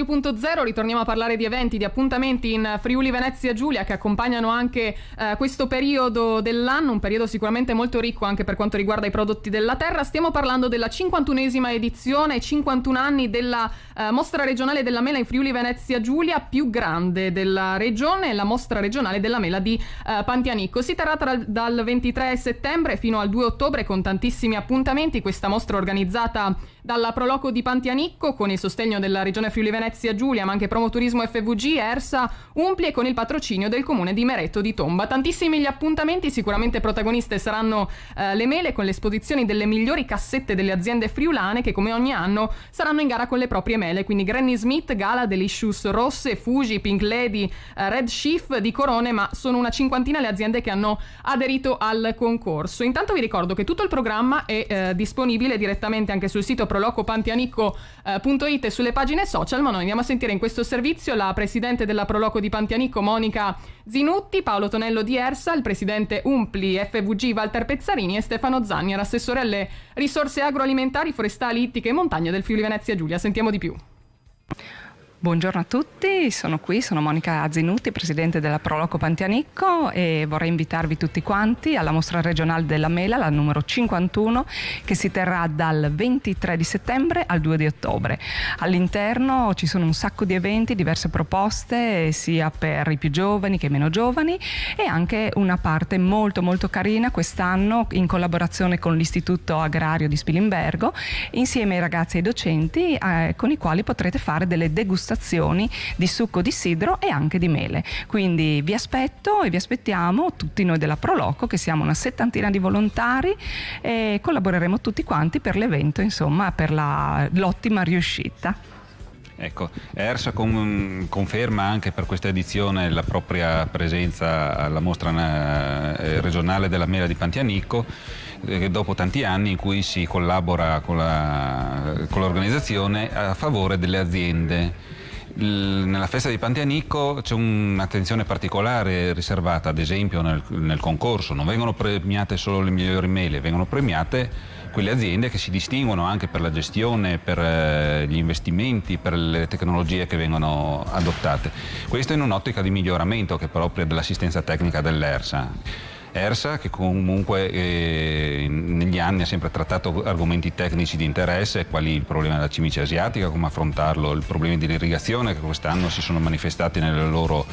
2.0 ritorniamo a parlare di eventi, di appuntamenti in Friuli Venezia Giulia che accompagnano anche questo periodo dell'anno, un periodo sicuramente molto ricco anche per quanto riguarda i prodotti della terra. Stiamo parlando della 51esima edizione, 51 anni della mostra regionale della mela in Friuli Venezia Giulia, più grande della regione, la mostra regionale della mela di Pantianicco. Si terrà dal 23 settembre fino al 2 ottobre con tantissimi appuntamenti. Questa mostra organizzata dalla Proloco di Pantianicco con il sostegno della regione Friuli Venezia Giulia, ma anche Promoturismo FVG, ERSA, Umpli e con il patrocinio del comune di Meretto di Tomba. Tantissimi gli appuntamenti, sicuramente protagoniste saranno le mele con le esposizioni delle migliori cassette delle aziende friulane che come ogni anno saranno in gara con le proprie mele, quindi Granny Smith, Gala, Delicious Rosse, Fuji, Pink Lady, Red Chief di Corone, ma sono una cinquantina le aziende che hanno aderito al concorso. Intanto vi ricordo che tutto il programma è disponibile direttamente anche sul sito prolocopantianicco.it e sulle pagine social, ma noi andiamo a sentire in questo servizio la presidente della Proloco di Pantianicco Monica Zinutti, Paolo Tonello di ERSA, il presidente Umpli FVG Walter Pezzarini e Stefano Zannier, assessore alle risorse agroalimentari, forestali, ittiche e montagne del Friuli Venezia Giulia. Sentiamo di più. Buongiorno a tutti, sono Monica Zinutti, presidente della Proloco Pantianicco, e vorrei invitarvi tutti quanti alla mostra regionale della mela, la numero 51, che si terrà dal 23 di settembre al 2 di ottobre. All'interno ci sono un sacco di eventi, diverse proposte, sia per i più giovani che i meno giovani, e anche una parte molto molto carina quest'anno in collaborazione con l'Istituto Agrario di Spilimbergo, insieme ai ragazzi e ai docenti, con i quali potrete fare delle degustazioni di succo di sidro e anche di mele. Quindi vi aspetto e vi aspettiamo tutti noi della Proloco, che siamo una settantina di volontari, e collaboreremo tutti quanti per l'evento, insomma, per l'ottima riuscita. Ecco, ERSA conferma anche per questa edizione la propria presenza alla mostra regionale della mela di Pantianicco, dopo tanti anni in cui si collabora con l'organizzazione a favore delle aziende. Nella festa di Pantianicco c'è un'attenzione particolare riservata, ad esempio nel concorso. Non vengono premiate solo le migliori mele, vengono premiate quelle aziende che si distinguono anche per la gestione, per gli investimenti, per le tecnologie che vengono adottate. Questo in un'ottica di miglioramento che è propria dell'assistenza tecnica dell'ERSA. ERSA, che comunque negli anni ha sempre trattato argomenti tecnici di interesse, quali il problema della cimice asiatica, come affrontarlo, i problemi dell'irrigazione che quest'anno si sono manifestati nella loro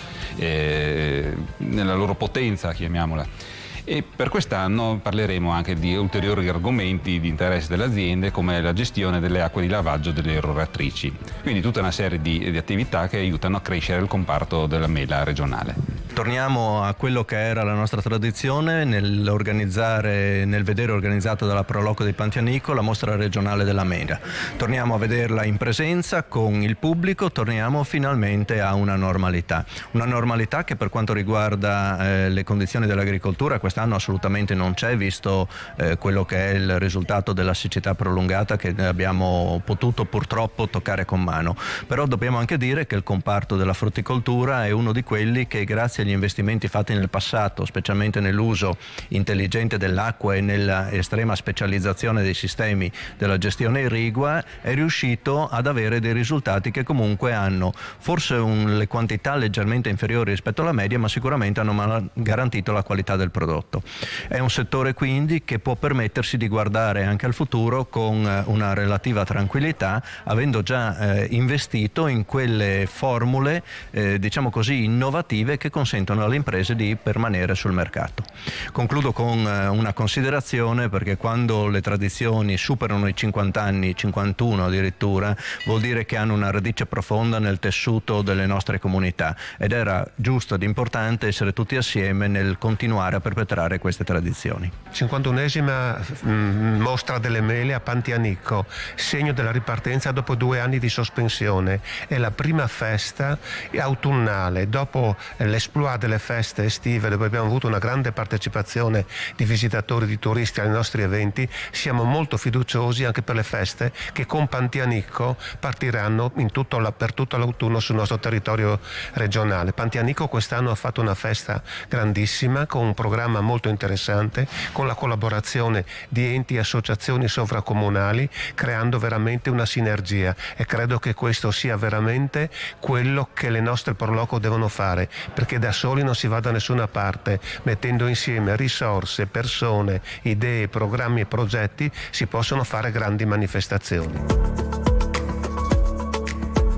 potenza, chiamiamola. E per quest'anno parleremo anche di ulteriori argomenti di interesse delle aziende, come la gestione delle acque di lavaggio delle irroratrici. Quindi tutta una serie di attività che aiutano a crescere il comparto della mela regionale. Torniamo a quello che era la nostra tradizione nel vedere organizzata dalla Proloco di Pantianicco la mostra regionale della mela. Torniamo a vederla in presenza con il pubblico, torniamo finalmente a una normalità che per quanto riguarda le condizioni dell'agricoltura quest'anno assolutamente non c'è, visto quello che è il risultato della siccità prolungata che abbiamo potuto purtroppo toccare con mano. Però dobbiamo anche dire che il comparto della frutticoltura è uno di quelli che, grazie agli investimenti fatti nel passato, specialmente nell'uso intelligente dell'acqua e nella estrema specializzazione dei sistemi della gestione irrigua, è riuscito ad avere dei risultati che comunque hanno forse le quantità leggermente inferiori rispetto alla media, ma sicuramente hanno garantito la qualità del prodotto. È un settore quindi che può permettersi di guardare anche al futuro con una relativa tranquillità, avendo già investito in quelle formule diciamo così innovative che consentono alle imprese di permanere sul mercato. Concludo con una considerazione, perché quando le tradizioni superano i 50 anni, 51 addirittura, vuol dire che hanno una radice profonda nel tessuto delle nostre comunità, ed era giusto ed importante essere tutti assieme nel continuare a perpetrare queste tradizioni. 51esima mostra delle mele a Pantianicco, segno della ripartenza dopo 2 anni di sospensione. È la prima festa autunnale dopo l'esplorazione l'ampleur delle feste estive, dove abbiamo avuto una grande partecipazione di visitatori, di turisti ai nostri eventi, siamo molto fiduciosi anche per le feste che con Pantianicco partiranno per tutto l'autunno sul nostro territorio regionale. Pantianicco quest'anno ha fatto una festa grandissima con un programma molto interessante, con la collaborazione di enti e associazioni sovracomunali, creando veramente una sinergia, e credo che questo sia veramente quello che le nostre Proloco devono fare, perché da soli non si va da nessuna parte. Mettendo insieme risorse, persone, idee, programmi e progetti si possono fare grandi manifestazioni.